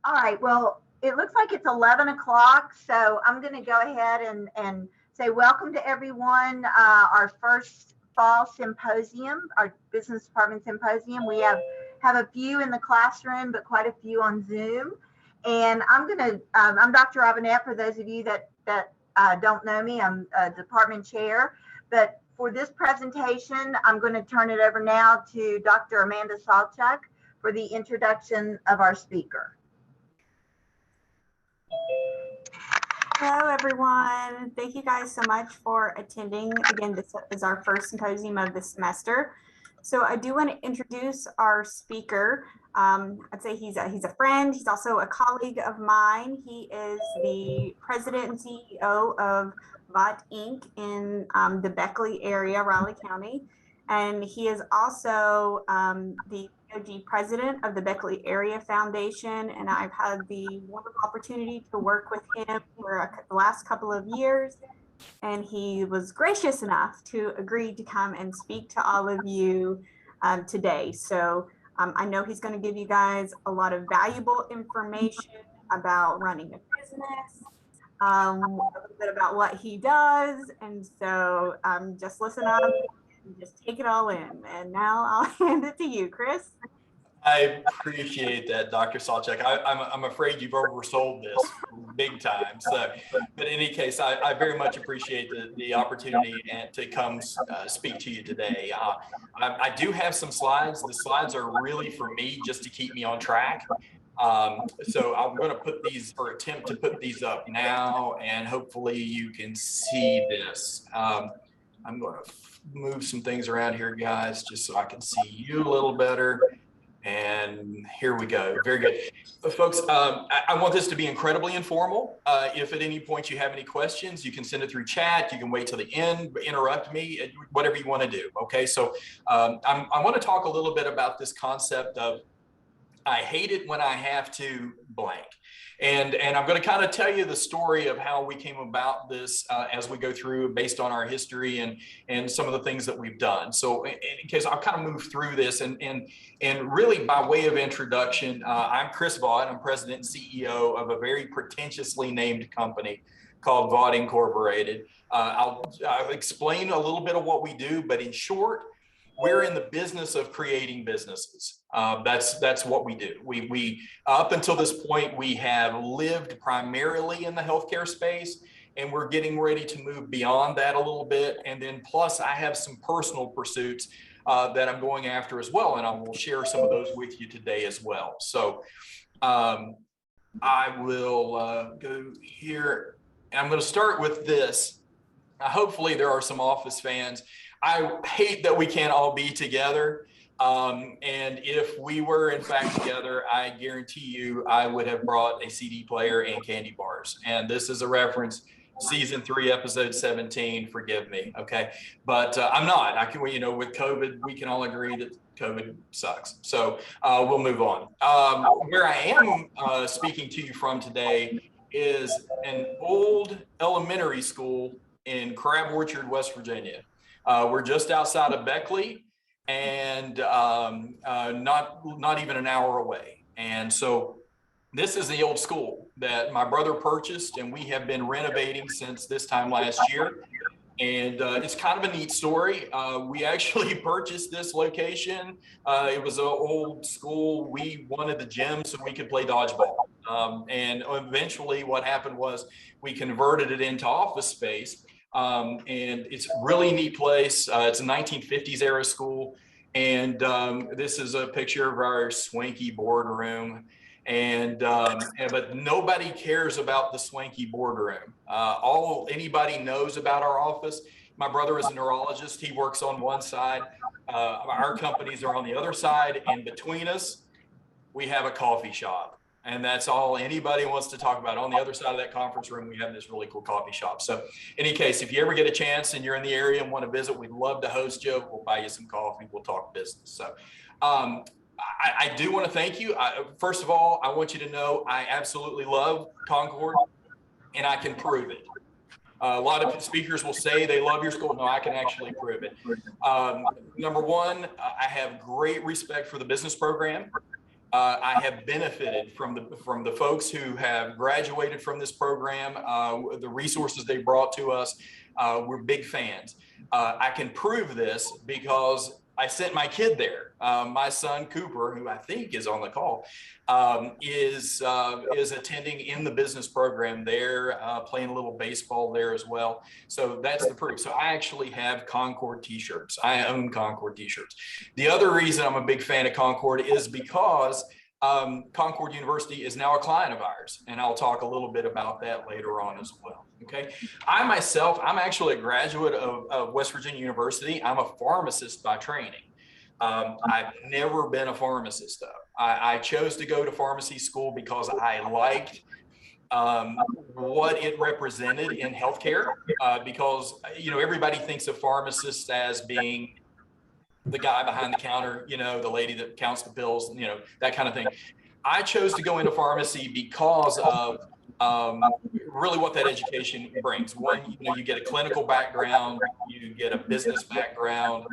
All right, well, it looks like it's 11 o'clock, so I'm going to go ahead and say welcome to everyone. Our first fall symposium, our business department symposium. We have a few in the classroom, but quite a few on Zoom. And I'm Dr. Robinette, for those of you that don't know me. I'm a department chair. But for this presentation, I'm going to turn it over now to Dr. Amanda Salchuk for the introduction of our speaker. Hello, everyone. Thank you guys so much for attending. Again, this is our first symposium of the semester. So I do want to introduce our speaker. I'd say he's a friend. He's also a colleague of mine. He is the president and CEO of VOT Inc. in the Beckley area, Raleigh County. And he is also the POG president of the Beckley Area Foundation, and I've had the wonderful opportunity to work with him for the last couple of years, and he was gracious enough to agree to come and speak to all of you today. So I know he's going to give you guys a lot of valuable information about running a business, a little bit about what he does, and so just listen up. Just take it all in. And now I'll hand it to you, Chris. I appreciate that, Dr. Salchuk. I'm afraid you've oversold this big time. So, but in any case, I very much appreciate the opportunity and to come speak to you today. I do have some slides. The slides are really for me, just to keep me on track. So I'm going to put these, or attempt to put these up now, and hopefully you can see this. I'm going to move some things around here, guys, just so I can see you a little better. And here we go. Very good. Folks, I want this to be incredibly informal. If at any point you have any questions, you can send it through chat. You can wait till the end, interrupt me, whatever you want to do. Okay, so I want to talk a little bit about this concept of I hate it when I have to blank. And I'm going to kind of tell you the story of how we came about this as we go through, based on our history and some of the things that we've done. So in case I'll kind of move through this and really by way of introduction, I'm Chris Vaught. I'm president and CEO of a very pretentiously named company called Vaught Incorporated. I'll explain a little bit of what we do, but in short, we're in the business of creating businesses. That's what we do. We up until this point, we have lived primarily in the healthcare space, and we're getting ready to move beyond that a little bit. And then plus I have some personal pursuits that I'm going after as well. And I will share some of those with you today as well. So I will go here. And I'm going to start with this. Hopefully there are some Office fans. I hate that we can't all be together. And if we were in fact together, I guarantee you I would have brought a CD player and candy bars. And this is a reference, season 3, episode 17, forgive me. Okay. But I'm not. I can, you know, with COVID, we can all agree that COVID sucks. So we'll move on. Where I am speaking to you from today is an old elementary school in Crab Orchard, West Virginia. We're just outside of Beckley and not even an hour away. And so this is the old school that my brother purchased, and we have been renovating since this time last year. And it's kind of a neat story. We actually purchased this location. It was an old school. We wanted the gym so we could play dodgeball. And eventually what happened was we converted it into office space. And it's a really neat place. It's a 1950s era school. And this is a picture of our swanky boardroom. And but nobody cares about the swanky boardroom. All anybody knows about our office, my brother is a neurologist. He works on one side. Our companies are on the other side. And between us, we have a coffee shop. And that's all anybody wants to talk about. On the other side of that conference room, we have this really cool coffee shop. So in any case, if you ever get a chance and you're in the area and want to visit, we'd love to host you. We'll buy you some coffee. We'll talk business. So I do want to thank you. First of all, I want you to know I absolutely love Concord, and I can prove it. A lot of speakers will say they love your school. No, I can actually prove it. Number one, I have great respect for the business program. I have benefited from the folks who have graduated from this program, the resources they brought to us. We're big fans. I can prove this because I sent my kid there. My son Cooper, who I think is on the call, is attending in the business program there, playing a little baseball there as well. So that's the proof. So I actually have Concord t-shirts. I own Concord t-shirts. The other reason I'm a big fan of Concord is because Concord University is now a client of ours, and I'll talk a little bit about that later on as well. Okay, I myself, I'm actually a graduate of West Virginia University. I'm a pharmacist by training. I've never been a pharmacist though. I chose to go to pharmacy school because I liked what it represented in healthcare, because everybody thinks of pharmacists as being the guy behind the counter, the lady that counts the pills, that kind of thing. I chose to go into pharmacy because of really what that education brings. One, you get a clinical background, you get a business background,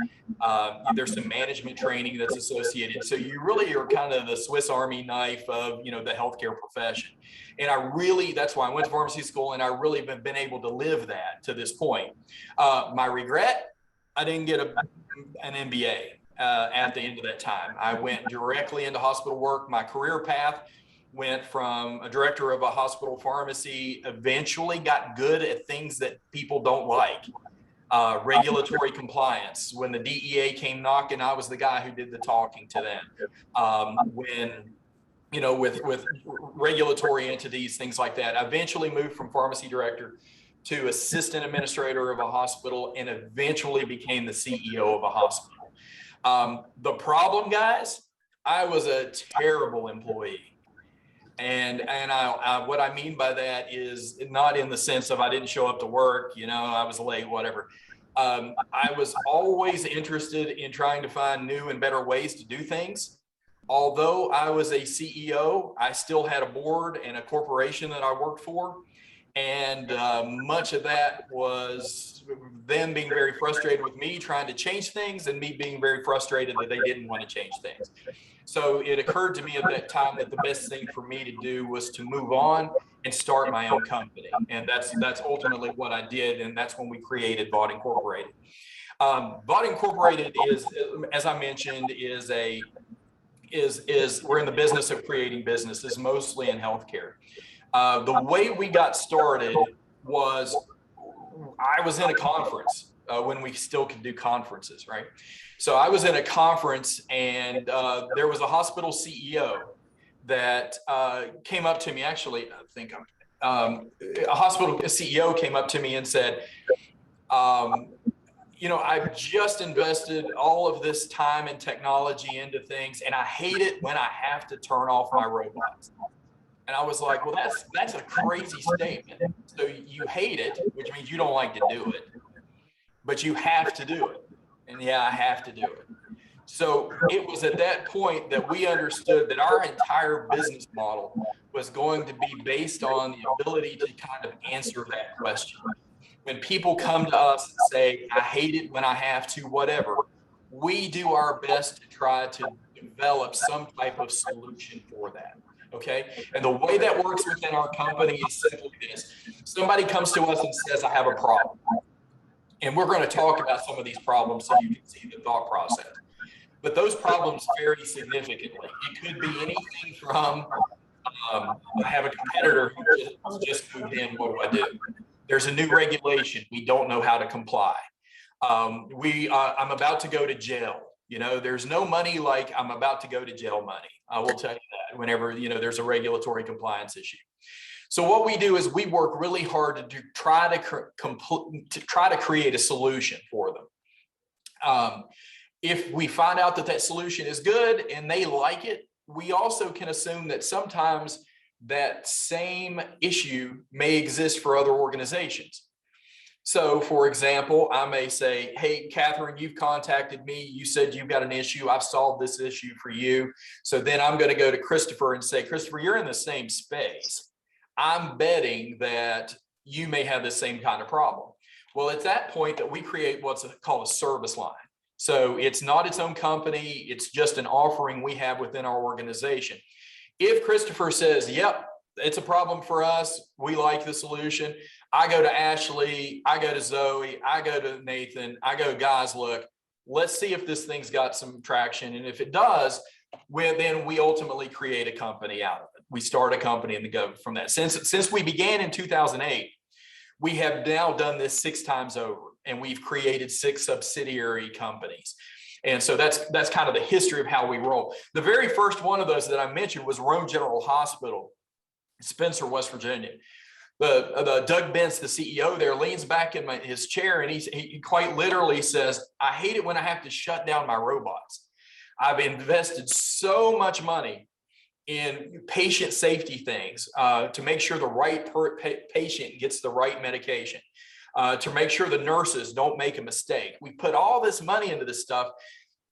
there's some management training that's associated. So you really are kind of the Swiss Army knife of, the healthcare profession. And that's why I went to pharmacy school, and I really have been able to live that to this point. My regret, I didn't get an MBA at the end of that time. I went directly into hospital work. My career path went from a director of a hospital pharmacy, eventually got good at things that people don't like. Regulatory compliance. When the DEA came knocking, I was the guy who did the talking to them. With regulatory entities, things like that. I eventually moved from pharmacy director to assistant administrator of a hospital, and eventually became the CEO of a hospital. The problem, guys, I was a terrible employee. And what I mean by that is not in the sense of I didn't show up to work, I was late, whatever. I was always interested in trying to find new and better ways to do things. Although I was a CEO, I still had a board and a corporation that I worked for. And much of that was them being very frustrated with me trying to change things, and me being very frustrated that they didn't want to change things. So it occurred to me at that time that the best thing for me to do was to move on and start my own company. And that's ultimately what I did. And that's when we created Vaught Incorporated. Vaught Incorporated is, as I mentioned, we're in the business of creating businesses, mostly in healthcare. The way we got started was I was in a conference when we still could do conferences, right? So I was in a conference, and there was a hospital CEO that came up to me. Actually, I think a hospital CEO came up to me and said, I've just invested all of this time and technology into things, and I hate it when I have to turn off my robots. And I was like, well, that's a crazy statement. So you hate it, which means you don't like to do it, but you have to do it. And yeah, I have to do it. So it was at that point that we understood that our entire business model was going to be based on the ability to kind of answer that question. When people come to us and say, I hate it when I have to, whatever, we do our best to try to develop some type of solution for that. Okay. And the way that works within our company is simply this. Somebody comes to us and says, I have a problem. And we're going to talk about some of these problems so you can see the thought process. But those problems vary significantly. It could be anything from, I have a competitor who just moved in, what do I do? There's a new regulation. We don't know how to comply. I'm about to go to jail. There's no money like I'm about to go to jail money. I will tell you that whenever, there's a regulatory compliance issue. So what we do is we work really hard to try to create a solution for them. If we find out that solution is good and they like it, we also can assume that sometimes that same issue may exist for other organizations. So for example, I may say, hey, Catherine, you've contacted me. You said you've got an issue. I've solved this issue for you. So then I'm going to go to Christopher and say, Christopher, you're in the same space. I'm betting that you may have the same kind of problem. Well, at that point that we create what's called a service line. So it's not its own company. It's just an offering we have within our organization. If Christopher says, yep, it's a problem for us, we like the solution, I go to Ashley, I go to Zoe, I go to Nathan, I go, guys, look, let's see if this thing's got some traction. And if it does, then we ultimately create a company out of it. We start a company and go from that. Since we began in 2008, we have now done this 6 times over, and we've created 6 subsidiary companies. And so that's kind of the history of how we roll. The very first one of those that I mentioned was Rome General Hospital, Spencer, West Virginia. The Doug Bentz, the CEO there, leans back in his chair, and he quite literally says, I hate it when I have to shut down my robots. I've invested so much money in patient safety things to make sure the right patient gets the right medication, to make sure the nurses don't make a mistake. We put all this money into this stuff,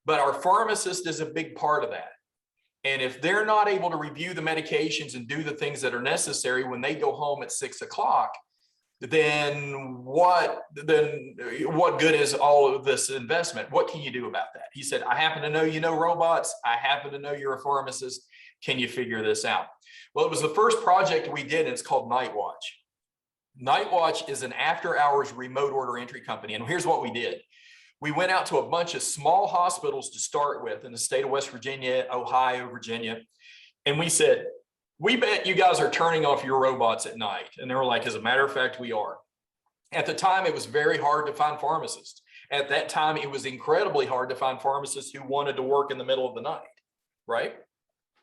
but our pharmacist is a big part of that. And if they're not able to review the medications and do the things that are necessary when they go home at 6 o'clock, then what good is all of this investment? What can you do about that? He said, I happen to know you know robots. I happen to know you're a pharmacist. Can you figure this out? Well, it was the first project we did, and it's called Night Watch. Night Watch is an after-hours remote order entry company. And here's what we did. We went out to a bunch of small hospitals to start with in the state of West Virginia, Ohio, Virginia. And we said, we bet you guys are turning off your robots at night. And they were like, as a matter of fact, we are. At the time, it was very hard to find pharmacists. At that time, it was incredibly hard to find pharmacists who wanted to work in the middle of the night, right?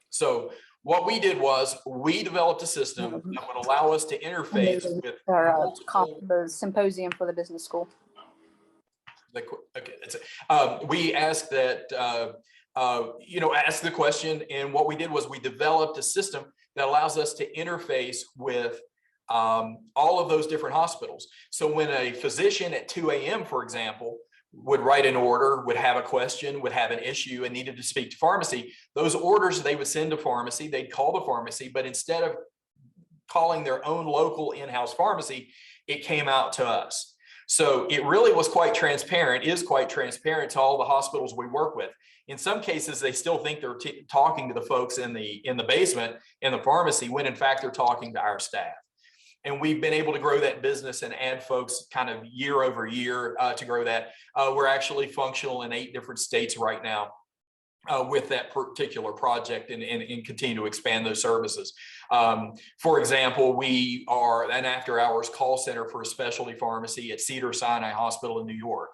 So what we did was we developed a system that would allow us to interface with the symposium for the business school. Okay, we asked that, ask the question, and what we did was we developed a system that allows us to interface with all of those different hospitals. So when a physician at 2 a.m., for example, would write an order, would have a question, would have an issue, and needed to speak to pharmacy, those orders they would send to pharmacy, they'd call the pharmacy, but instead of calling their own local in-house pharmacy, it came out to us. So it really was quite transparent, is quite transparent to all the hospitals we work with. In some cases, they still think they're talking to the folks in the basement in the pharmacy, when in fact they're talking to our staff. And we've been able to grow that business and add folks kind of year over year to grow that. We're actually functional in 8 different states right now with that particular project, and continue to expand those services. For example, we are an after-hours call center for a specialty pharmacy at Cedars-Sinai Hospital in New York,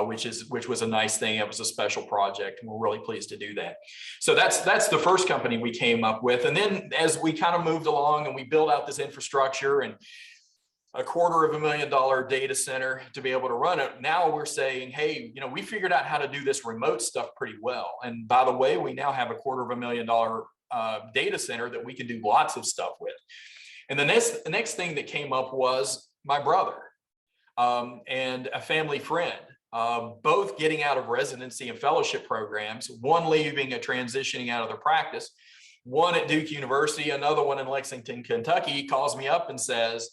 which was a nice thing. It was a special project, and we're really pleased to do that. So that's the first company we came up with. And then as we kind of moved along and we built out this infrastructure and $250,000 data center to be able to run it, now we're saying, hey, we figured out how to do this remote stuff pretty well. And by the way, we now have a $250,000 data center that we can do lots of stuff with. And the next thing that came up was my brother and a family friend, both getting out of residency and fellowship programs, one leaving and transitioning out of their practice, one at Duke University, another one in Lexington, Kentucky, calls me up and says,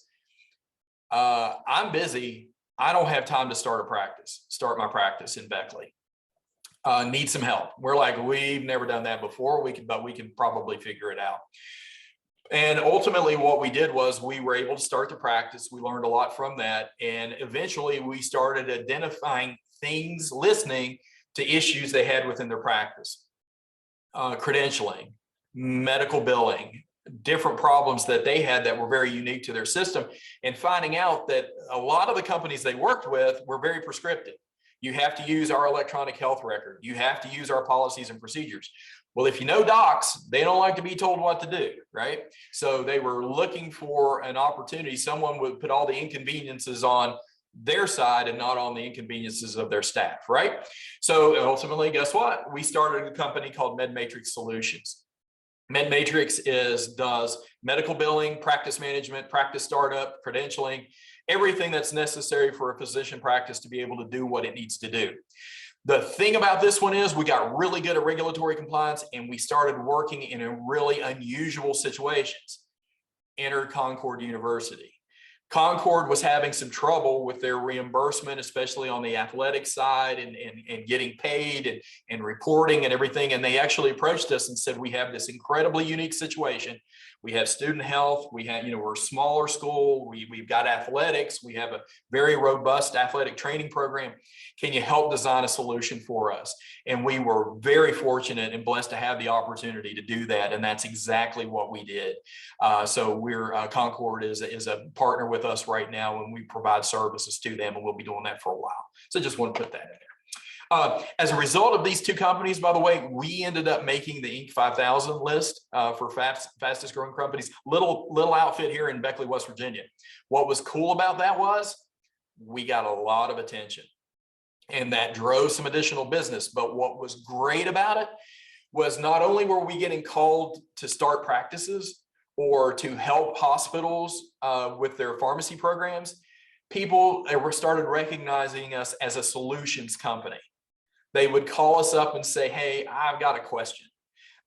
I'm busy. I don't have time to start my practice in Beckley. Need some help. We're like, we've never done that before. But we can probably figure it out. And ultimately what we did was we were able to start the practice. We learned a lot from that. And eventually we started identifying things, listening to issues they had within their practice, credentialing, medical billing, different problems that they had that were very unique to their system, and finding out that a lot of the companies they worked with were very prescriptive. You have to use our electronic health record. You have to use our policies and procedures. Well, if you know docs, they don't like to be told what to do, right? So they were looking for an opportunity. Someone would put all the inconveniences on their side and not on the inconveniences of their staff, right? So ultimately, guess what? We started a company called MedMatrix Solutions. MedMatrix does medical billing, practice management, practice startup, credentialing, everything that's necessary for a physician practice to be able to do what it needs to do. The thing about this one is we got really good at regulatory compliance, and we started working in really unusual situations. Enter Concord University. Concord was having some trouble with their reimbursement, especially on the athletic side and getting paid and reporting and everything. And they actually approached us and said, we have this incredibly unique situation. We have student health. We have, we're a smaller school. We've got athletics. We have a very robust athletic training program. Can you help design a solution for us? And we were very fortunate and blessed to have the opportunity to do that. And that's exactly what we did. So we're Concord is a partner with us right now, and we provide services to them, and we'll be doing that for a while. So just want to put that in there. As a result of these two companies, by the way, we ended up making the Inc. 5000 list for fastest growing companies. Little outfit here in Beckley, West Virginia. What was cool about that was we got a lot of attention, and that drove some additional business. But what was great about it was not only were we getting called to start practices or to help hospitals with their pharmacy programs, people started recognizing us as a solutions company. They would call us up and say, hey, I've got a question.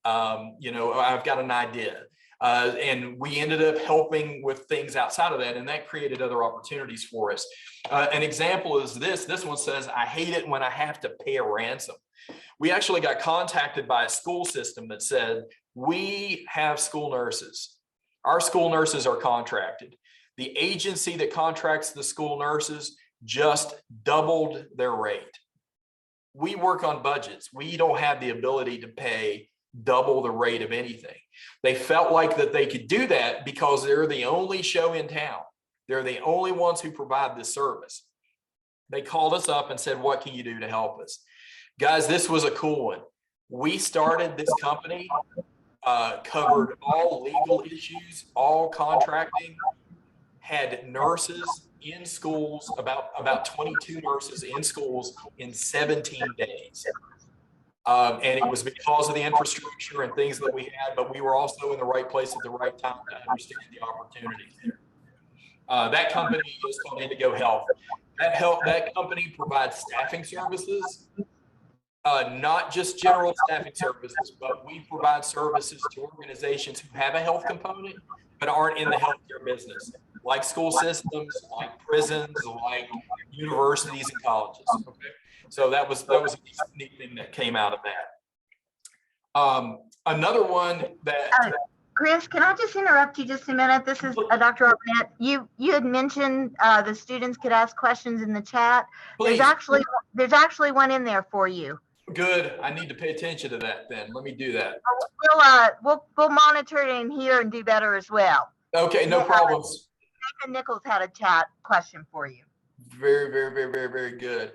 I've got an idea. And we ended up helping with things outside of that, and that created other opportunities for us. An example is this. This one says, I hate it when I have to pay a ransom. We actually got contacted by a school system that said, we have school nurses. Our school nurses are contracted. The agency that contracts the school nurses just doubled their rate. We work on budgets. We don't have the ability to pay double the rate of anything. They felt like that they could do that because they're the only show in town. They're the only ones who provide this service. They called us up and said, what can you do to help us? Guys, this was a cool one. We started this company, covered all legal issues, all contracting, had nurses in schools, about 22 nurses in schools in 17 days. And it was because of the infrastructure and things that we had, but we were also in the right place at the right time to understand the opportunities there. That company is called Indigo Health. That company provides staffing services, not just general staffing services, but we provide services to organizations who have a health component, but aren't in the healthcare business, like school systems, like prisons, like universities and colleges. Okay, so that was a neat thing that came out of that. Another one that Chris, can I just interrupt you just a minute? This is Dr. Arnett. You had mentioned the students could ask questions in the chat. Please. There's actually one in there for you. Good. I need to pay attention to that then. Let me do that. We'll monitor it in here and do better as well. Okay, no problems. Nathan Nichols had a chat question for you. Very, very, very, very, very good.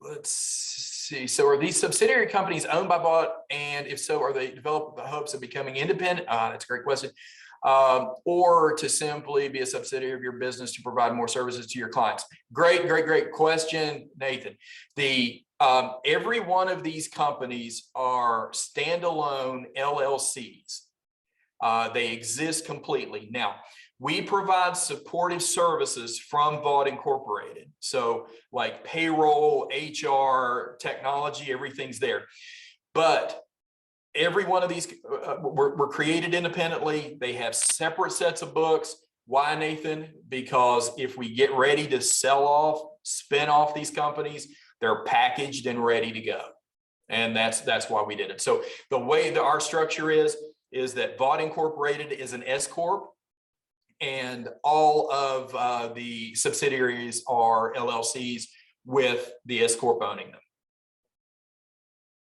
Let's see. So are these subsidiary companies owned by Vaught? And if so, are they developed with the hopes of becoming independent? That's a great question. Or to simply be a subsidiary of your business to provide more services to your clients? Great, great, great question, Nathan. Every one of these companies are standalone LLCs. They exist completely. Now, we provide supportive services from Vaught Incorporated. So like payroll, HR, technology, everything's there. But every one of these were created independently. They have separate sets of books. Why, Nathan? Because if we get ready to spin off these companies, they're packaged and ready to go. And that's why we did it. So the way that our structure is that Vaught Incorporated is an S Corp, and all of the subsidiaries are LLCs with the S Corp owning them.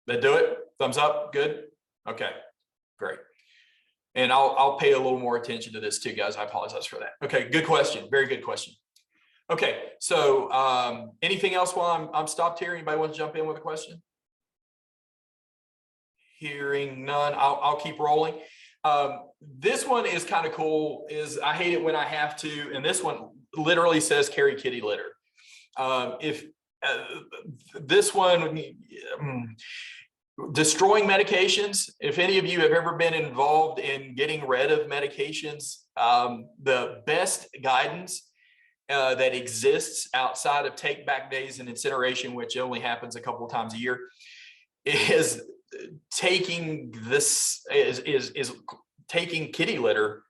That do it? Thumbs up? Good? Okay, great. And I'll pay a little more attention to this too, guys. I apologize for that. Okay, good question. Very good question. Okay, so anything else while I'm stopped here? Anybody want to jump in with a question? Hearing none, I'll keep rolling. This one is kind of cool. I hate it when I have to, and this one literally says carry kitty litter. This one, destroying medications. If any of you have ever been involved in getting rid of medications, the best guidance that exists outside of take back days and incineration, which only happens a couple of times a year, is taking taking kitty litter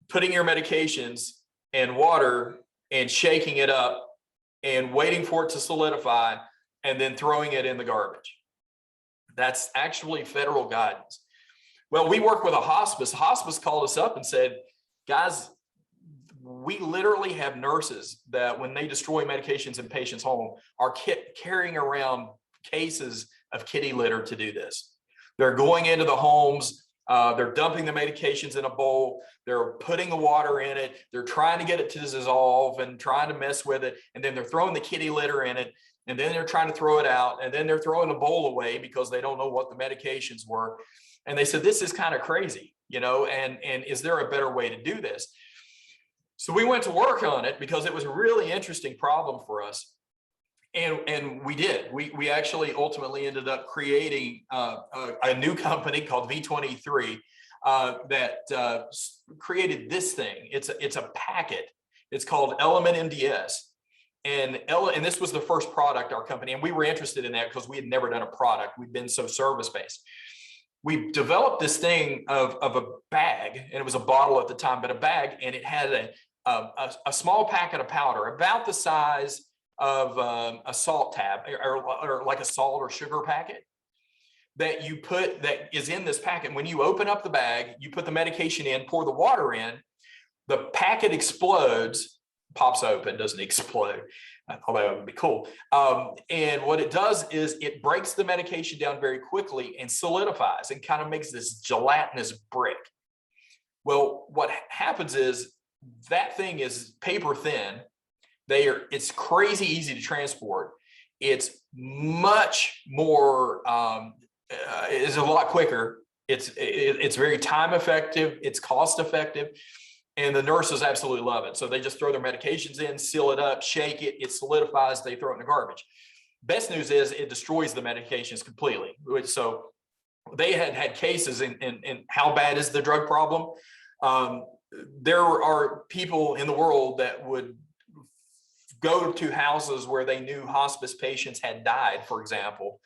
putting your medications and water and shaking it up and waiting for it to solidify and then throwing it in the garbage. That's actually federal guidance. Well, we work with a hospice. Hospice called us up and said, guys, we literally have nurses that when they destroy medications in patients' home are carrying around cases of kitty litter to do this. They're going into the homes, they're dumping the medications in a bowl, they're putting the water in it, they're trying to get it to dissolve and trying to mess with it, and then they're throwing the kitty litter in it, and then they're trying to throw it out, and then they're throwing the bowl away because they don't know what the medications were. And they said, this is kind of crazy, you know, and is there a better way to do this? So we went to work on it because it was a really interesting problem for us. And we did. We actually ultimately ended up creating a new company called V23 that created this thing. It's a packet. It's called Element MDS. And this was the first product our company, and we were interested in that because we had never done a product. We've been so service-based. We developed this thing of a bag, and it was a bottle at the time, but a bag, and it had a small packet of powder about the size of a salt tab or like a salt or sugar packet that you put, that is in this packet. When you open up the bag, you put the medication in, pour the water in, the packet explodes, pops open, doesn't explode, although that would be cool. And what it does is it breaks the medication down very quickly and solidifies and kind of makes this gelatinous brick. Well, what happens is that thing is paper thin. It's crazy easy to transport. It's much more, is a lot quicker. It's very time effective. It's cost effective. And the nurses absolutely love it. So they just throw their medications in, seal it up, shake it, it solidifies, they throw it in the garbage. Best news is it destroys the medications completely. So they had cases in how bad is the drug problem? There are people in the world that would go to houses where they knew hospice patients had died, for example.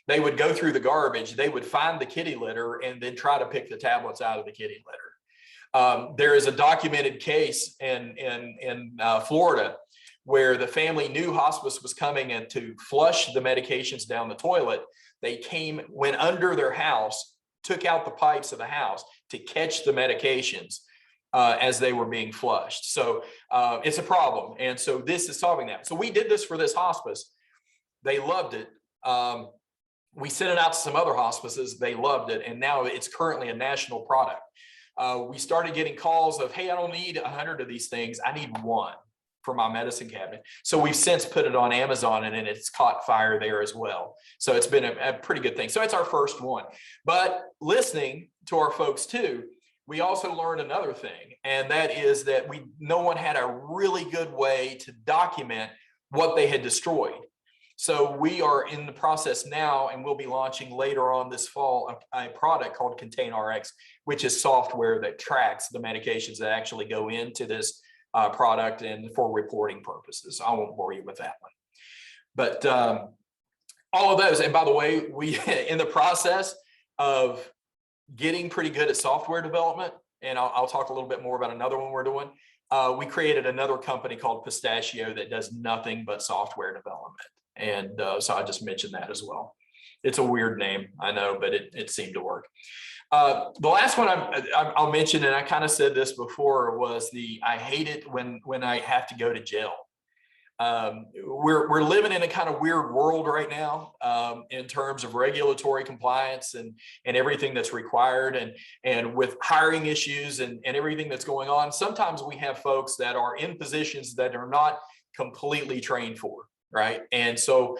They would go through the garbage, they would find the kitty litter and then try to pick the tablets out of the kitty litter. There is a documented case in Florida where the family knew hospice was coming and to flush the medications down the toilet. They went under their house, took out the pipes of the house to catch the medications as they were being flushed. So it's a problem. And so this is solving that. So we did this for this hospice. They loved it. We sent it out to some other hospices. They loved it. And now it's currently a national product. We started getting calls of, hey, I don't need 100 of these things. I need one for my medicine cabinet. So we've since put it on Amazon and it's caught fire there as well. So it's been a pretty good thing. So it's our first one. But listening to our folks too, we also learned another thing, and that is that no one had a really good way to document what they had destroyed. So we are in the process now, and we'll be launching later on this fall a product called ContainRx, which is software that tracks the medications that actually go into this product and for reporting purposes. I won't bore you with that one. But all of those, and by the way, we in the process of getting pretty good at software development, and I'll talk a little bit more about another one we're doing. We created another company called Pistachio that does nothing but software development. And so I just mentioned that as well. It's a weird name, I know, but it seemed to work. The last one I'll mention, and I kind of said this before, was I hate it when I have to go to jail. We're living in a kind of weird world right now in terms of regulatory compliance and everything that's required, and with hiring issues and everything that's going on. Sometimes we have folks that are in positions that are not completely trained for, right? And so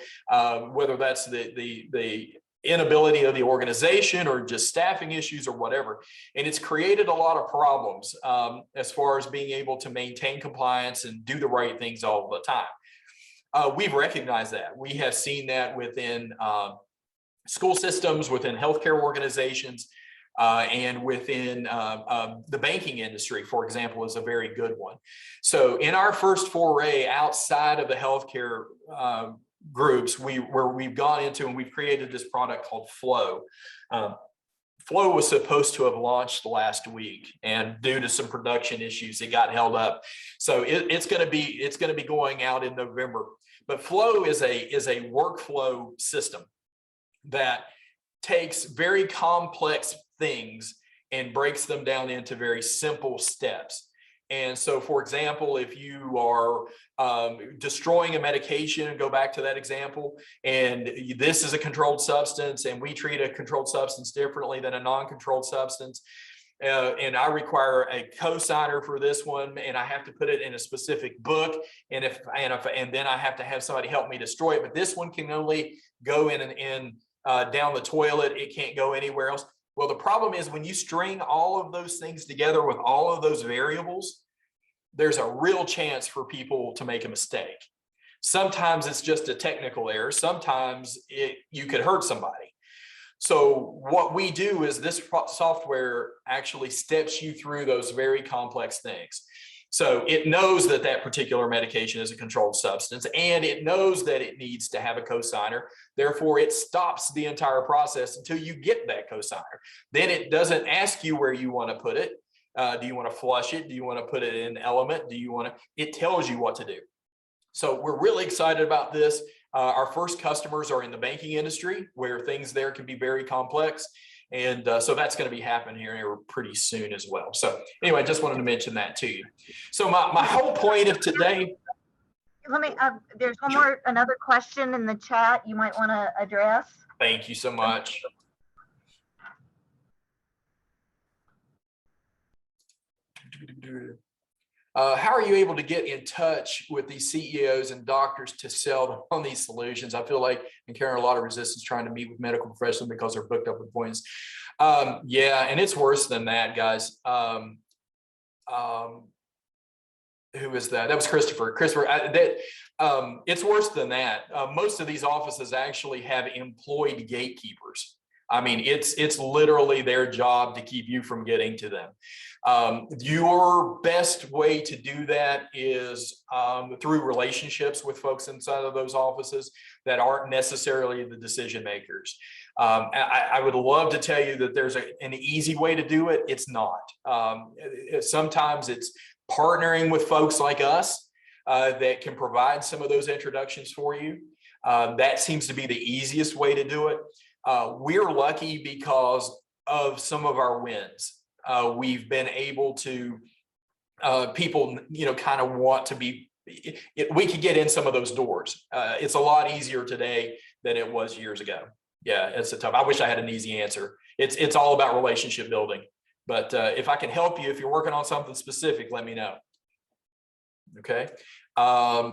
whether that's the inability of the organization or just staffing issues or whatever, and it's created a lot of problems as far as being able to maintain compliance and do the right things all the time. We've recognized that. We have seen that within school systems, within healthcare organizations, and within the banking industry, for example, is a very good one. So in our first foray outside of the healthcare groups, where we've gone into and we've created this product called Flow. Flow was supposed to have launched last week, and due to some production issues, it got held up. So it's going to be going out in November. But Flow is a workflow system that takes very complex things and breaks them down into very simple steps. And so, for example, if you are destroying a medication, and go back to that example, and this is a controlled substance, and we treat a controlled substance differently than a non-controlled substance, and I require a cosigner for this one, and I have to put it in a specific book, and then I have to have somebody help me destroy it. But this one can only go in down the toilet; it can't go anywhere else. Well, the problem is when you string all of those things together with all of those variables, there's a real chance for people to make a mistake. Sometimes it's just a technical error. Sometimes you could hurt somebody. So what we do is this software actually steps you through those very complex things. So it knows that that particular medication is a controlled substance, and it knows that it needs to have a cosigner. Therefore, it stops the entire process until you get that cosigner. Then it doesn't ask you where you want to put it. Do you want to flush it? Do you want to put it in element? It tells you what to do. So we're really excited about this. Our first customers are in the banking industry, where things there can be very complex. And so that's going to be happening here pretty soon as well. So anyway, I just wanted to mention that to you. So my whole point of today. Let me, there's another question in the chat you might want to address. Thank you so much. How are you able to get in touch with these CEOs and doctors to sell on these solutions? I feel like I'm carrying a lot of resistance trying to meet with medical professionals because they're booked up with appointments. Yeah, and it's worse than that, guys. Who is that? That was Christopher. It's worse than that. Most of these offices actually have employed gatekeepers. I mean, it's literally their job to keep you from getting to them. Your best way to do that is through relationships with folks inside of those offices that aren't necessarily the decision makers. I would love to tell you that there's an easy way to do it. It's not. Sometimes it's partnering with folks like us that can provide some of those introductions for you. That seems to be the easiest way to do it. We're lucky because of some of our wins. We've been able to, people, kind of want to be, we could get in some of those doors. It's a lot easier today than it was years ago. Yeah, it's I wish I had an easy answer. It's all about relationship building. But if I can help you, if you're working on something specific, let me know. Okay. Let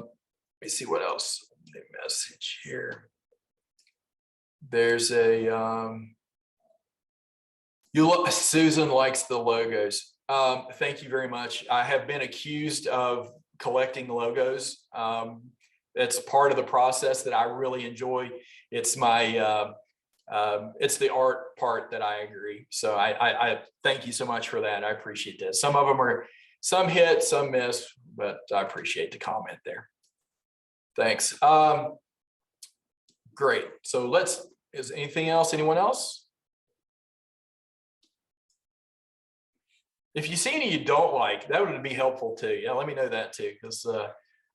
me see what else. The message here. There's a Susan likes the logos. Thank you very much. I have been accused of collecting logos. It's part of the process that I really enjoy. It's my it's the art part that I agree. So I thank you so much for that. I appreciate that. Some of them some hit, some miss, but I appreciate the comment there. Thanks. Great. So is anything else? Anyone else? If you see any you don't like, that would be helpful too. Yeah, let me know that too, because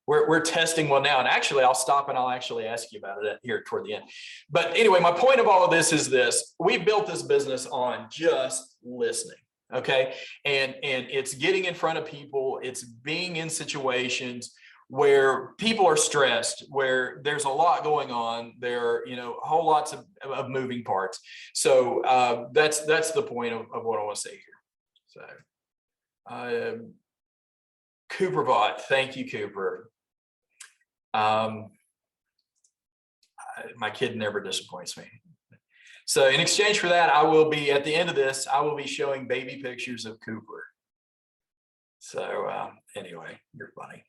we're testing one now. And actually, I'll stop and I'll actually ask you about it here toward the end. But anyway, my point of all of this is this: we built this business on just listening. Okay, and it's getting in front of people. It's being in situations where people are stressed, where there's a lot going on, there are, whole lots of moving parts. So that's the point of what I want to say here. So CooperBot, thank you, Cooper. My kid never disappoints me. So in exchange for that, I will be, at the end of this, I will be showing baby pictures of Cooper. So anyway, you're funny.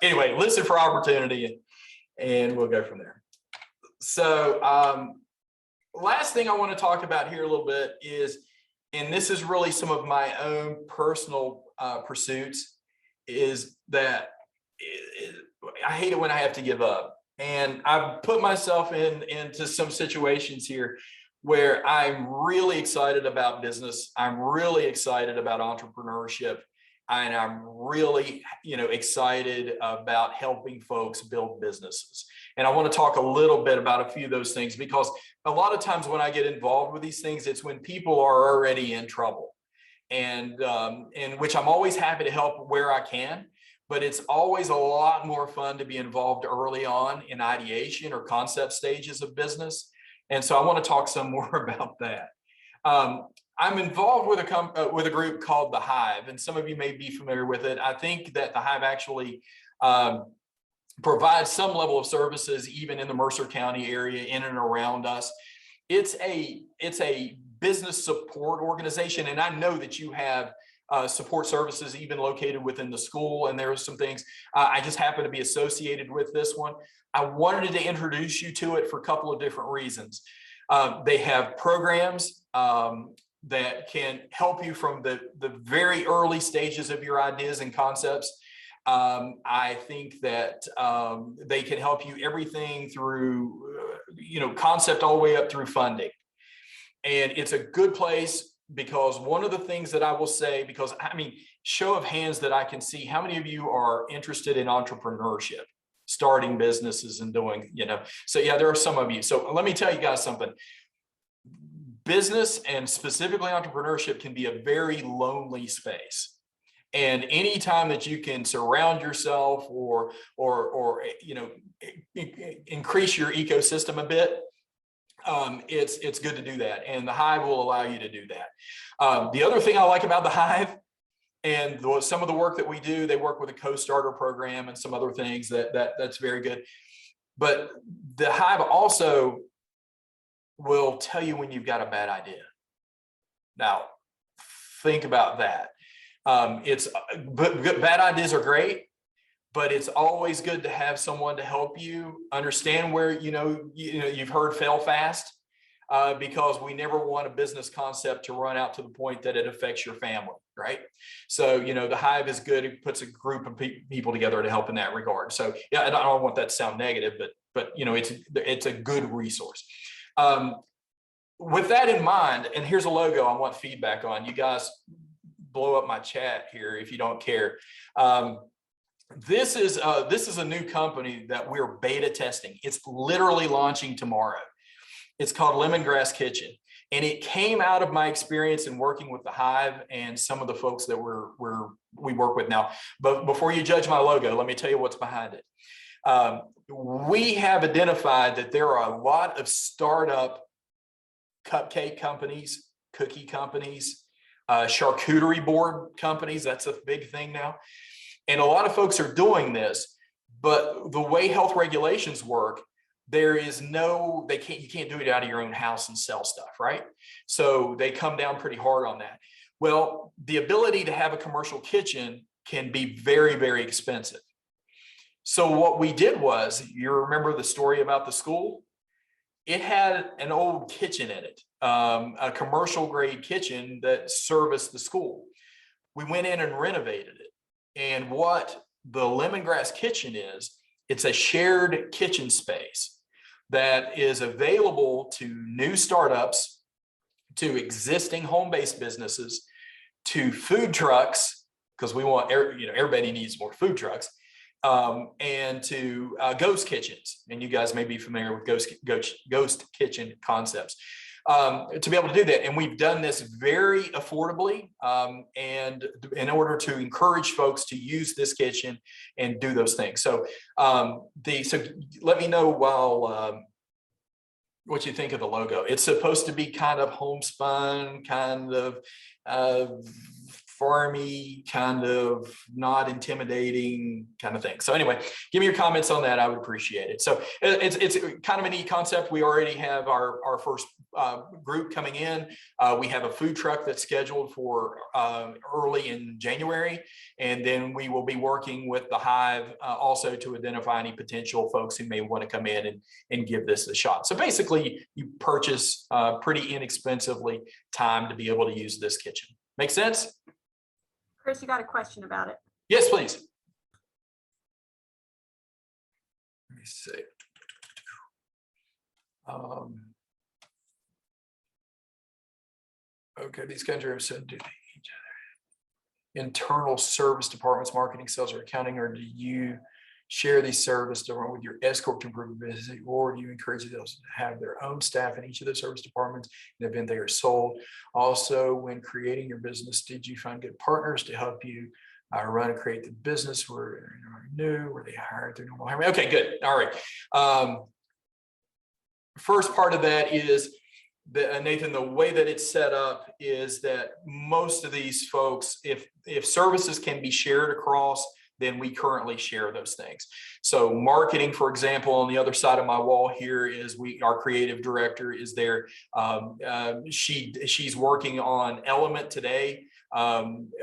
Anyway, listen for opportunity and we'll go from there. So last thing I want to talk about here a little bit is, and this is really some of my own personal pursuits, is that I hate it when I have to give up. And I've put myself into some situations here where I'm really excited about business. I'm really excited about entrepreneurship. And I'm really, excited about helping folks build businesses. And I want to talk a little bit about a few of those things, because a lot of times when I get involved with these things, it's when people are already in trouble, and which I'm always happy to help where I can. But it's always a lot more fun to be involved early on in ideation or concept stages of business. And so I want to talk some more about that. I'm involved with a group called the Hive, and some of you may be familiar with it. I think that the Hive actually provides some level of services even in the Mercer County area, in and around us. It's a business support organization, and I know that you have support services even located within the school, and there are some things. I just happen to be associated with this one. I wanted to introduce you to it for a couple of different reasons. They have programs that can help you from the very early stages of your ideas and concepts. I think that they can help you everything through, concept all the way up through funding. And it's a good place, because one of the things that I will say, because show of hands that I can see, how many of you are interested in entrepreneurship, starting businesses and doing, so yeah, there are some of you. So let me tell you guys something. Business, and specifically entrepreneurship, can be a very lonely space. And anytime that you can surround yourself or increase your ecosystem a bit, it's good to do that. And the Hive will allow you to do that. The other thing I like about the Hive, and some of the work that we do, they work with a co-starter program and some other things that's very good. But the Hive also will tell you when you've got a bad idea. Now, think about that. Bad ideas are great, but it's always good to have someone to help you understand where, you've heard fail fast, because we never want a business concept to run out to the point that it affects your family, right? So, the Hive is good. It puts a group of people together to help in that regard. So yeah, I don't want that to sound negative, but it's a good resource. With that in mind, and here's a logo I want feedback on. You guys blow up my chat here if you don't care. This is a new company that we're beta testing. It's literally launching tomorrow. It's called Lemongrass Kitchen, and it came out of my experience in working with the Hive and some of the folks that we work with now. But before you judge my logo, let me tell you what's behind it. We have identified that there are a lot of startup cupcake companies, cookie companies, charcuterie board companies. That's a big thing now. And a lot of folks are doing this, but the way health regulations work, you can't do it out of your own house and sell stuff, right? So they come down pretty hard on that. Well, the ability to have a commercial kitchen can be very, very expensive. So what we did was, you remember the story about the school? It had an old kitchen in it, a commercial grade kitchen that serviced the school. We went in and renovated it. And what the Lemongrass Kitchen is, it's a shared kitchen space that is available to new startups, to existing home-based businesses, to food trucks, because we want, everybody needs more food trucks, and to ghost kitchens. And you guys may be familiar with ghost kitchen concepts, to be able to do that. And we've done this very affordably, and in order to encourage folks to use this kitchen and do those things. So, so let me know what you think of the logo. It's supposed to be kind of homespun, kind of farmy, kind of not intimidating kind of thing. So anyway, give me your comments on that. I would appreciate it. So it's kind of a neat concept. We already have our first group coming in. We have a food truck that's scheduled for early in January. And then we will be working with the Hive also to identify any potential folks who may want to come in and give this a shot. So basically you purchase pretty inexpensively time to be able to use this kitchen. Make sense? Chris, you got a question about it? Yes, please. Let me see. Okay, these countries said do each other. Internal service departments, marketing, sales, or accounting, or do you share these service department with your S Corp to improve business, or do you encourage those to have their own staff in each of those service departments in the event they are sold? Also, when creating your business, did you find good partners to help you run and create the business? Were new? Were they hired through normal hiring? Okay, good. All right. First part of that is that, Nathan, the way that it's set up is that most of these folks, if services can be shared across, then we currently share those things. So marketing, for example, on the other side of my wall here is our creative director is there. She's working on Element today.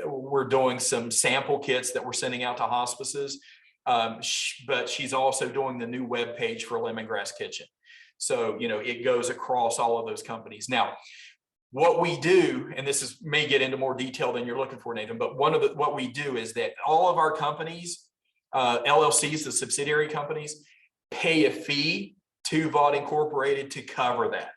We're doing some sample kits that we're sending out to hospices, but she's also doing the new web page for Lemongrass Kitchen. So, it goes across all of those companies. Now, what we do, and this may get into more detail than you're looking for, Nathan, but what we do is that all of our companies, LLCs, the subsidiary companies, pay a fee to Vaught Incorporated to cover that.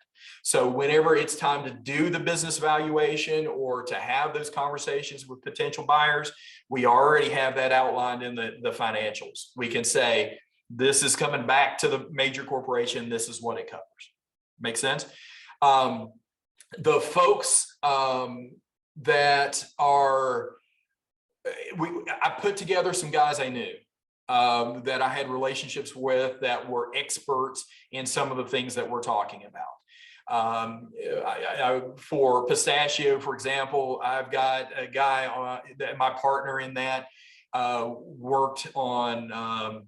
So whenever it's time to do the business valuation or to have those conversations with potential buyers, we already have that outlined in the financials. We can say, this is coming back to the major corporation. This is what it covers. Make sense? The folks that are, I put together some guys I knew that I had relationships with that were experts in some of the things that we're talking about. For pistachio, for example, I've got a guy, my partner in that, worked on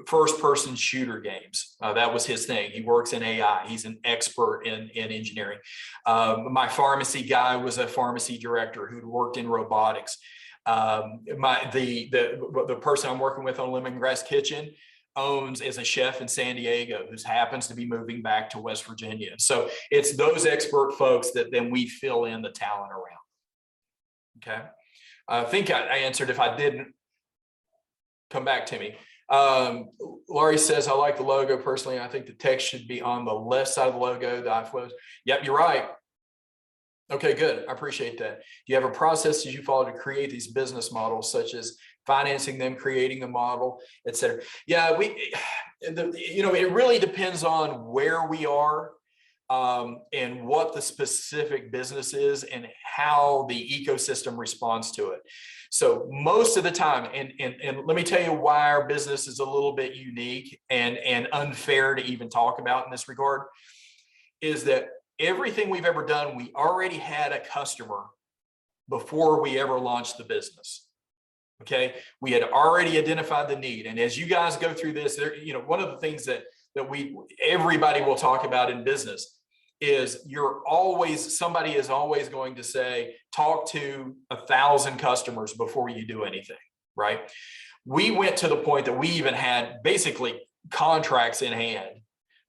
first person shooter games. That was his thing. He works in AI. He's an expert in engineering. My pharmacy guy was a pharmacy director who'd worked in robotics. The person I'm working with on Lemongrass Kitchen is a chef in San Diego who happens to be moving back to West Virginia. So it's those expert folks that then we fill in the talent around. Okay. I think I answered. If I didn't, come back to me. Laurie says, I like the logo personally. I think the text should be on the left side of the logo. The iFlows. Yep, you're right. Okay, good. I appreciate that. Do you have a process that you follow to create these business models, such as financing them, creating the model, et cetera? Yeah, it really depends on where we are and what the specific business is and how the ecosystem responds to it. So most of the time, and let me tell you why our business is a little bit unique and unfair to even talk about in this regard, is that everything we've ever done, we already had a customer before we ever launched the business. Okay, we had already identified the need. And as you guys go through this, one of the things that everybody will talk about in business is somebody is always going to say, talk to 1,000 customers before you do anything, right? We went to the point that we even had basically contracts in hand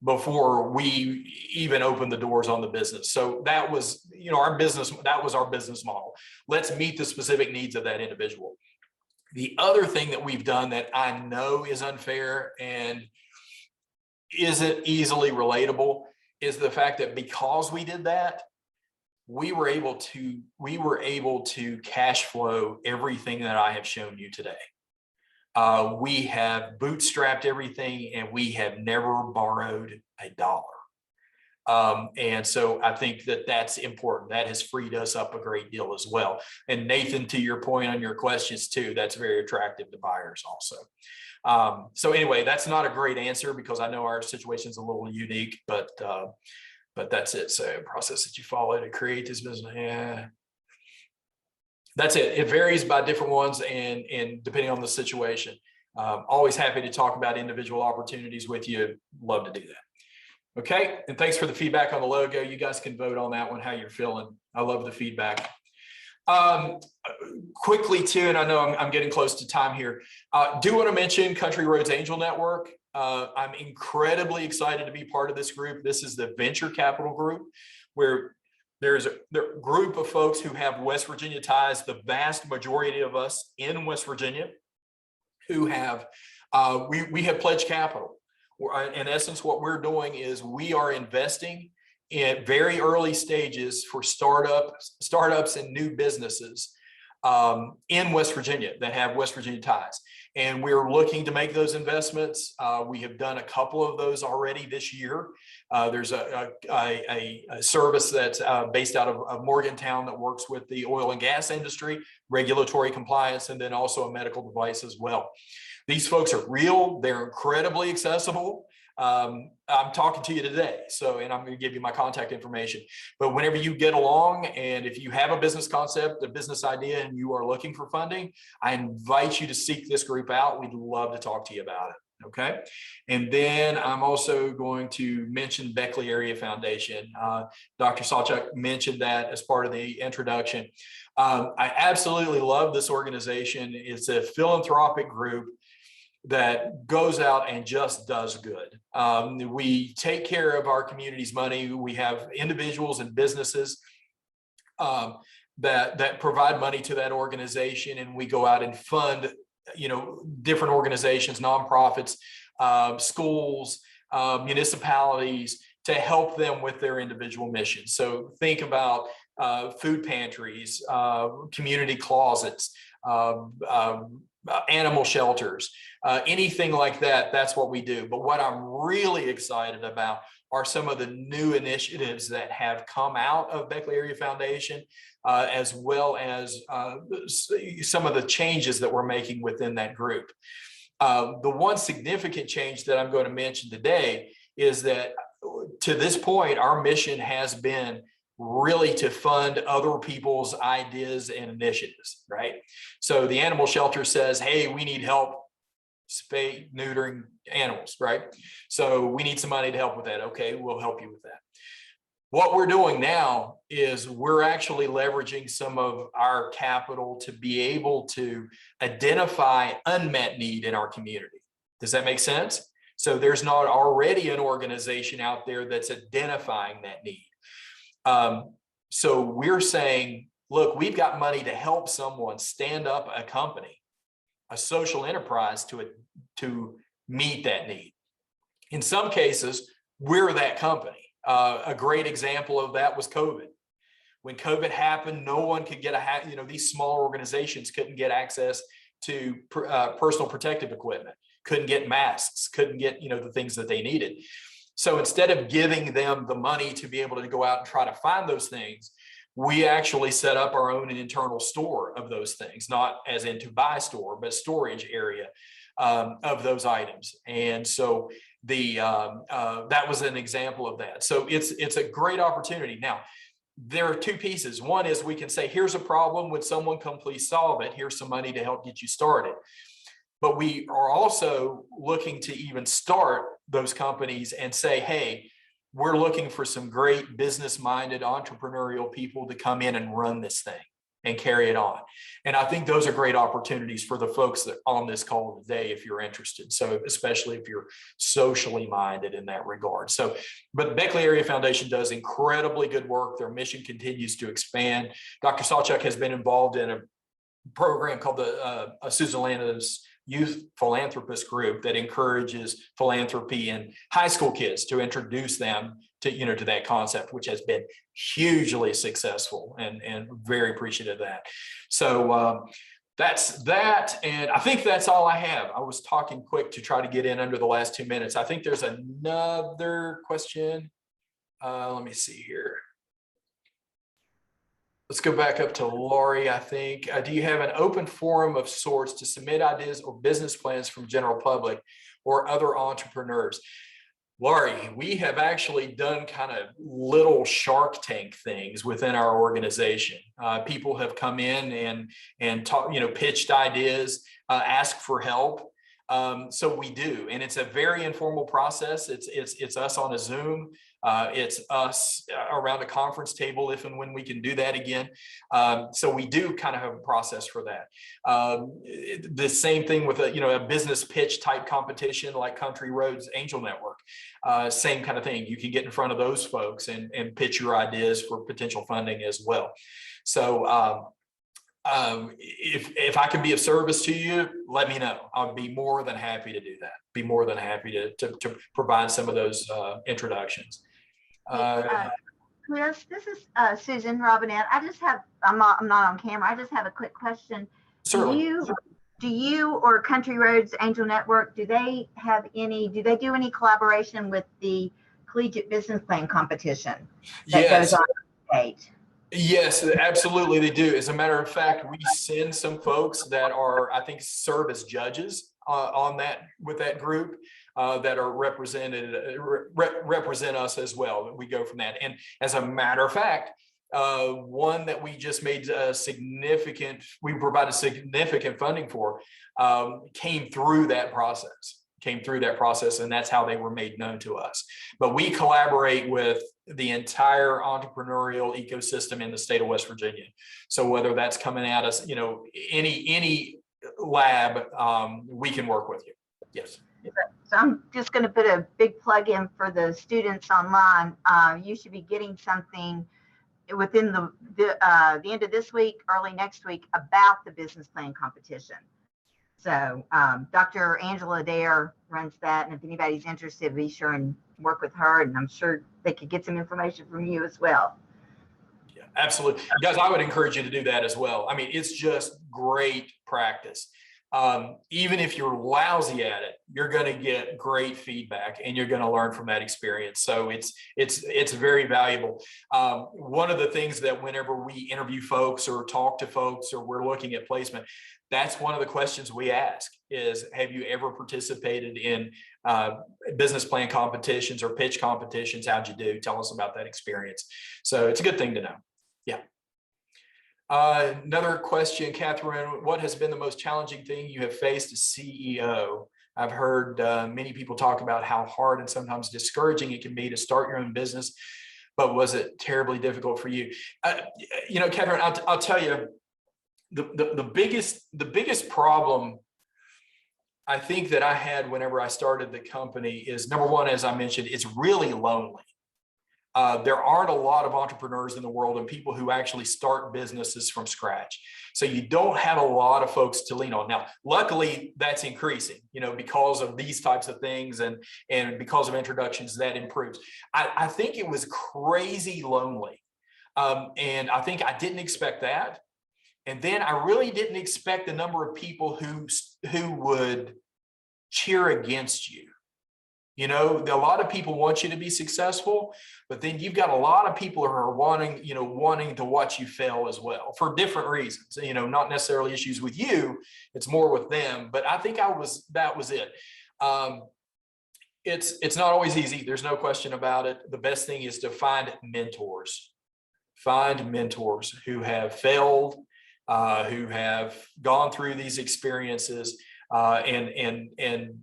before we even opened the doors on the business. So that was, our business model. Let's meet the specific needs of that individual. The other thing that we've done that I know is unfair and isn't easily relatable is the fact that because we did that, we were able to cash flow everything that I have shown you today. We have bootstrapped everything and we have never borrowed a dollar. And so I think that that's important. That has freed us up a great deal as well. And Nathan, to your point on your questions too, that's very attractive to buyers also. So anyway, that's not a great answer because I know our situation is a little unique, but that's it. So process that you follow to create this business. Yeah. That's it. It varies by different ones and depending on the situation. Always happy to talk about individual opportunities with you. Love to do that. Okay. And thanks for the feedback on the logo. You guys can vote on that one, how you're feeling. I love the feedback. Quickly too, and I know I'm getting close to time here. Do want to mention Country Roads Angel Network. I'm incredibly excited to be part of this group. This is the venture capital group where there's a group of folks who have West Virginia ties, the vast majority of us in West Virginia who have, we have pledged capital. In essence, what we're doing is we are investing in very early stages for startups and new businesses in West Virginia that have West Virginia ties. And we're looking to make those investments. We have done a couple of those already this year. There's a service that's based out of Morgantown that works with the oil and gas industry, regulatory compliance, and then also a medical device as well. These folks are real. They're incredibly accessible. I'm talking to you today, and I'm going to give you my contact information. But whenever you get along, and if you have a business concept, a business idea, and you are looking for funding, I invite you to seek this group out. We'd love to talk to you about it. Okay. And then I'm also going to mention Beckley Area Foundation. Dr. Salchuk mentioned that as part of the introduction. I absolutely love this organization. It's a philanthropic group that goes out and just does good. We take care of our community's money. We have individuals and businesses that provide money to that organization, and we go out and fund, different organizations, nonprofits, schools, municipalities, to help them with their individual missions. So think about food pantries, community closets, animal shelters, anything like that. That's what we do. But what I'm really excited about are some of the new initiatives that have come out of Beckley Area Foundation, as well as some of the changes that we're making within that group. The one significant change that I'm going to mention today is that to this point, our mission has been really to fund other people's ideas and initiatives, right? So the animal shelter says, hey, we need help spay, neutering animals, right? So we need some money to help with that. Okay, we'll help you with that. What we're doing now is we're actually leveraging some of our capital to be able to identify unmet need in our community. Does that make sense? So there's not already an organization out there that's identifying that need. So we're saying, look, we've got money to help someone stand up a company, a social enterprise to meet that need. In some cases, we're that company. A great example of that was COVID. When COVID happened, no one could get these small organizations couldn't get access to personal protective equipment, couldn't get masks, couldn't get, the things that they needed. So instead of giving them the money to be able to go out and try to find those things, we actually set up our own internal store of those things, not as in to buy store, but storage area of those items. And so that was an example of that. So it's a great opportunity. Now, there are two pieces. One is we can say, here's a problem. Would someone come please solve it? Here's some money to help get you started. But we are also looking to even start those companies and say, hey, we're looking for some great business-minded entrepreneurial people to come in and run this thing and carry it on. And I think those are great opportunities for the folks that are on this call today, if you're interested. So especially if you're socially minded in that regard. So, but Beckley Area Foundation does incredibly good work. Their mission continues to expand. Dr. Salchuk has been involved in a program called the Susan Landis Youth Philanthropist Group that encourages philanthropy in high school kids to introduce them to that concept, which has been hugely successful, and very appreciative of that. So that's that, and I think that's all I have. I was talking quick to try to get in under the last 2 minutes. I think there's another question. Let me see here. Let's go back up to Laurie, I think. Do you have an open forum of sorts to submit ideas or business plans from general public or other entrepreneurs? Laurie, we have actually done kind of little Shark Tank things within our organization. People have come in and talk, pitched ideas, asked for help. So we do, and it's a very informal process. It's us on a Zoom. It's us around a conference table if and when we can do that again. So we do kind of have a process for that. The same thing with a business pitch type competition like Country Roads Angel Network. Same kind of thing. You can get in front of those folks and pitch your ideas for potential funding as well. So if I can be of service to you, let me know. I'll be more than happy to do that. Be more than happy to provide some of those introductions. Chris, this is Susan Robinette. I'm not on camera. I just have a quick question. Certainly. Do you or Country Roads Angel Network, do they do any collaboration with the Collegiate Business Plan competition that goes on in the state? Yes, absolutely they do. As a matter of fact, we send some folks that are, I think, serve as judges on that with that group that are represent us as well. We go from that. And as a matter of fact, one that we just made we provided significant funding for, came through that process, and that's how they were made known to us. But we collaborate with the entire entrepreneurial ecosystem in the state of West Virginia. So whether that's coming at us, any lab, we can work with you. Yes. So I'm just going to put a big plug in for the students online. You should be getting something within the end of this week, early next week, about the business plan competition. So Dr. Angela Dare runs that, and if anybody's interested, be sure and work with her, and I'm sure they could get some information from you as well. Yeah, absolutely. Guys, I would encourage you to do that as well. I mean, it's just great practice. Even if you're lousy at it, you're going to get great feedback and you're going to learn from that experience. So it's very valuable. One of the things that whenever we interview folks or talk to folks or we're looking at placement, that's one of the questions we ask is, have you ever participated in business plan competitions or pitch competitions? How'd you do? Tell us about that experience. So it's a good thing to know. Yeah. Another question, Catherine, what has been the most challenging thing you have faced as CEO? I've heard many people talk about how hard and sometimes discouraging it can be to start your own business, but was it terribly difficult for you? Catherine, I'll tell you, the biggest problem I think that I had whenever I started the company is, number one, as I mentioned, it's really lonely. There aren't a lot of entrepreneurs in the world and people who actually start businesses from scratch. So you don't have a lot of folks to lean on. Now, luckily, that's increasing, because of these types of things and because of introductions, that improves. I think it was crazy lonely. And I think I didn't expect that. And then I really didn't expect the number of people who would cheer against you. A lot of people want you to be successful, but then you've got a lot of people who are wanting to watch you fail as well for different reasons, not necessarily issues with you, it's more with them. But I think that was it. It's not always easy. There's no question about it. The best thing is to find mentors who have failed, who have gone through these experiences. And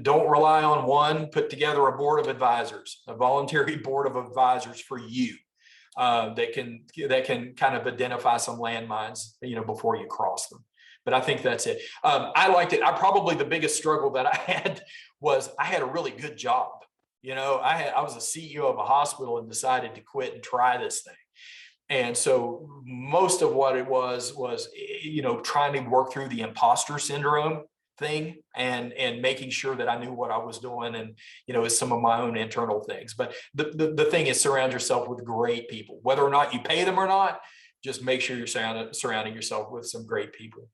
don't rely on one. Put together a board of advisors, a voluntary board of advisors for you that can kind of identify some landmines, before you cross them. But I think that's it. I liked it. Probably the biggest struggle that I had was I had a really good job. I was a CEO of a hospital and decided to quit and try this thing. And so most of what it was, trying to work through the imposter syndrome thing and making sure that I knew what I was doing and, as some of my own internal things. But the thing is, surround yourself with great people, whether or not you pay them or not, just make sure you're surrounding yourself with some great people.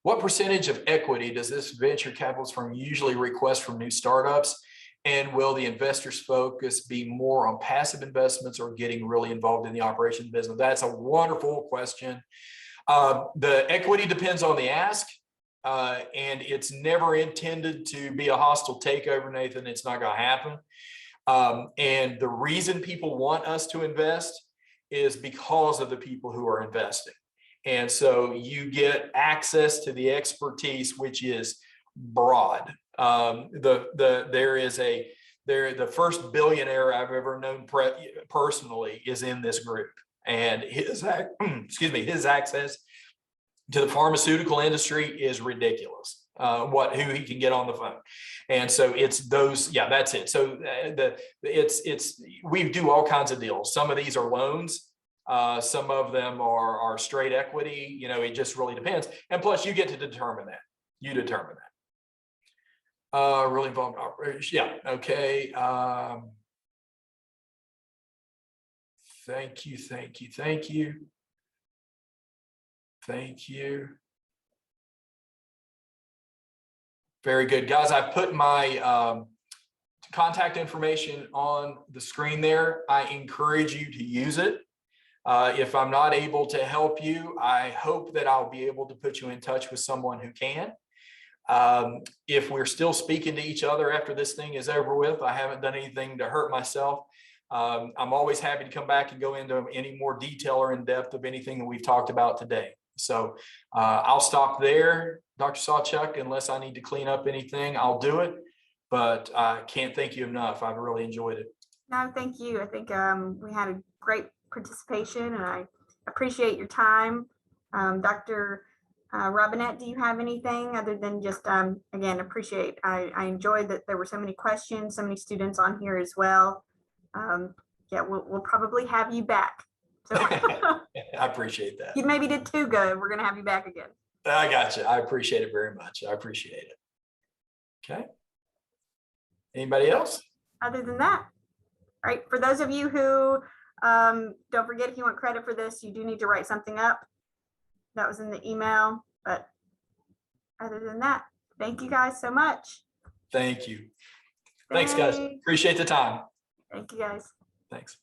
What percentage of equity does this venture capitalist firm usually request from new startups? And will the investors' focus be more on passive investments or getting really involved in the operation of the business? That's a wonderful question. The equity depends on the ask, and it's never intended to be a hostile takeover, Nathan. It's not going to happen. And the reason people want us to invest is because of the people who are investing. And so you get access to the expertise, which is broad. The first billionaire I've ever known personally is in this group, and his access to the pharmaceutical industry is ridiculous. Who he can get on the phone, and so it's those. Yeah, that's it. So we do all kinds of deals. Some of these are loans. Some of them are straight equity. It just really depends. And plus, you get to determine that. You determine that. Really involved in operations. Yeah. Okay. Thank you. Thank you. Thank you. Thank you. Very good, guys. I put my contact information on the screen there. I encourage you to use it. If I'm not able to help you, I hope that I'll be able to put you in touch with someone who can. If we're still speaking to each other after this thing is over with, I haven't done anything to hurt myself. I'm always happy to come back and go into any more detail or in depth of anything that we've talked about today. So I'll stop there, Dr. Sawchuk, unless I need to clean up anything, I'll do it. But I can't thank you enough. I've really enjoyed it. No, thank you. I think we had a great participation, and I appreciate your time. Dr. Robinette, do you have anything other than just, again, appreciate, I enjoyed that there were so many questions, so many students on here as well. Yeah, we'll probably have you back. So I appreciate that. you maybe did too good. We're going to have you back again. I got you. I appreciate it very much. I appreciate it. Okay. Anybody else? Other than that, all right, for those of you who don't forget, if you want credit for this, you do need to write something up. That was in the email, but other than that, thank you guys so much. Thank you. Thanks, guys. Appreciate the time. Thank you guys. Thanks.